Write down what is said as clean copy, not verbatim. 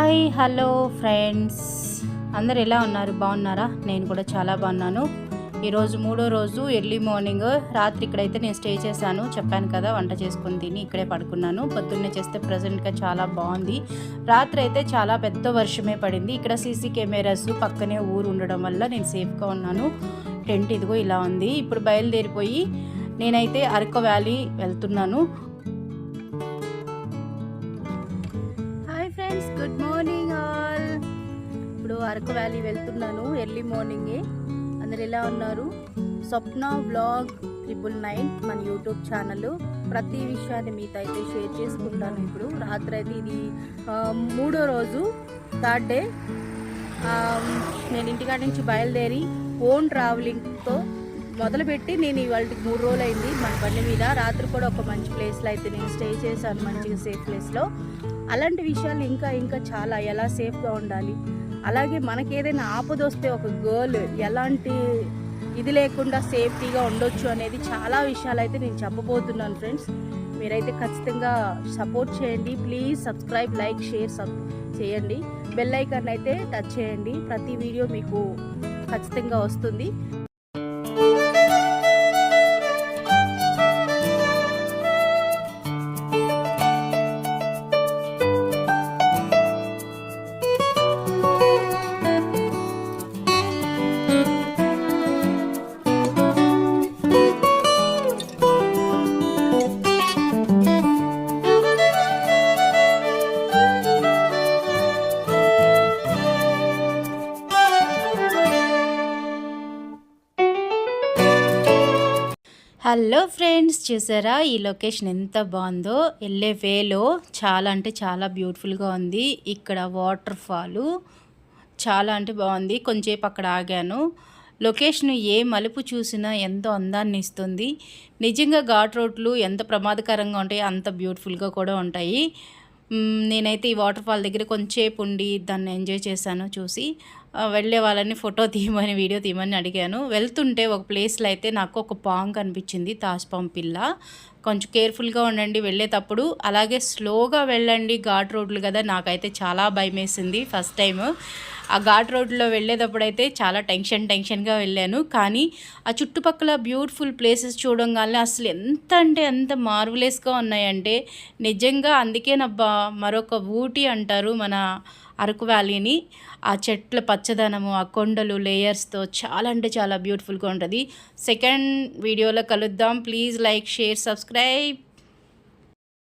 Hi hello friends, అందరు ఎలా ఉన్నారు? బాగున్నారా? నేను కూడా చాలా బాగున్నాను. ఈరోజు మూడో రోజు ఎర్లీ మార్నింగ్. రాత్రి ఇక్కడైతే నేను స్టే చేశాను, చెప్పాను కదా, వంట చేసుకుని తిని ఇక్కడే పడుకున్నాను. పొద్దున్నే చేస్తే ప్రజెంట్గా చాలా బాగుంది. రాత్రి అయితే చాలా పెద్ద వర్షమే పడింది. ఇక్కడ సీసీ కెమెరాస్ పక్కనే ఊరు ఉండడం వల్ల నేను సేఫ్గా ఉన్నాను. టెంట్ ఇదిగో ఇలా ఉంది. ఇప్పుడు బయలుదేరిపోయి నేనైతే అరకు వ్యాలీ వెళ్తున్నాను. Friends, good morning all. ఇప్పుడు అరకు వ్యాలీ వెళ్తున్నాను ఎర్లీ మార్నింగే. అందరు ఎలా ఉన్నారు? స్వప్న వ్లాగ్ 999 మన యూట్యూబ్ ఛానల్. ప్రతి విషయాన్ని మీతో అయితే షేర్ చేసుకుంటాను. ఇప్పుడు రాత్రి అయితే ఇది మూడో రోజు, థర్డ్ డే. నేను ఇంటికాడ నుంచి బయలుదేరి ఓన్ ట్రావెలింగ్తో మొదలుపెట్టి నేను ఇవాళ 3 రోజులు అయింది మన బండి మీద. రాత్రి కూడా ఒక మంచి ప్లేస్లో అయితే నేను స్టే చేశాను, మంచిగా సేఫ్ ప్లేస్లో. అలాంటి విషయాలు ఇంకా చాలా ఎలా సేఫ్గా ఉండాలి, అలాగే మనకి ఏదైనా ఆపద వస్తే ఒక గర్ల్ ఎలాంటి ఇది లేకుండా సేఫ్టీగా ఉండొచ్చు అనేది చాలా విషయాలు అయితే నేను చెప్పబోతున్నాను. ఫ్రెండ్స్, మీరైతే ఖచ్చితంగా సపోర్ట్ చేయండి. ప్లీజ్ సబ్స్క్రైబ్, లైక్, షేర్ చేయండి. బెల్ ఐకాన్ అయితే టచ్ చేయండి. ప్రతి వీడియో మీకు ఖచ్చితంగా వస్తుంది. హలో ఫ్రెండ్స్, చూసారా ఈ లొకేషన్ ఎంత బాగుందో? వెళ్ళే వేలో చాలా అంటే చాలా బ్యూటిఫుల్గా ఉంది. ఇక్కడ వాటర్ ఫాలు చాలా అంటే బాగుంది. కొంచెంసేపు అక్కడ ఆగాను. లొకేషన్ ఏ మలుపు చూసినా ఎంతో అందాన్ని ఇస్తుంది. నిజంగా ఘాట్ రోడ్లు ఎంత ప్రమాదకరంగా ఉంటాయో అంత బ్యూటిఫుల్గా కూడా ఉంటాయి. నేనైతే ఈ వాటర్ ఫాల్ దగ్గర కొంచెంసేపు ఉండి దాన్ని ఎంజాయ్ చేశాను. చూసి వెళ్ళే వాళ్ళని ఫోటో తీయమని, వీడియో తీయమని అడిగాను. వెళ్తుంటే ఒక ప్లేస్లో అయితే నాకు ఒక పాము కనిపించింది, తాజ్పాము పిల్ల. కొంచెం కేర్ఫుల్గా ఉండండి వెళ్ళేటప్పుడు, అలాగే స్లోగా వెళ్ళండి. ఘాట్ రోడ్లు కదా, నాకైతే చాలా భయం వేసింది ఫస్ట్ టైం. ఆ ఘాట్ రోడ్లో వెళ్ళేటప్పుడు అయితే చాలా టెన్షన్గా వెళ్ళాను. కానీ ఆ చుట్టుపక్కల బ్యూటిఫుల్ ప్లేసెస్ చూడంగానే అసలు ఎంత అంటే ఎంత మార్వలెస్గా ఉన్నాయంటే నిజంగా. అందుకే మరొక ఊటీ అంటారు మన అరకు వ్యాలీని. ఆ చెట్ల పచ్చదనము, ఆ కొండలు లేయర్స్తో చాలా అంటే చాలా బ్యూటిఫుల్గా ఉంటుంది. సెకండ్ వీడియోలో కలుద్దాం. Please like, share, subscribe.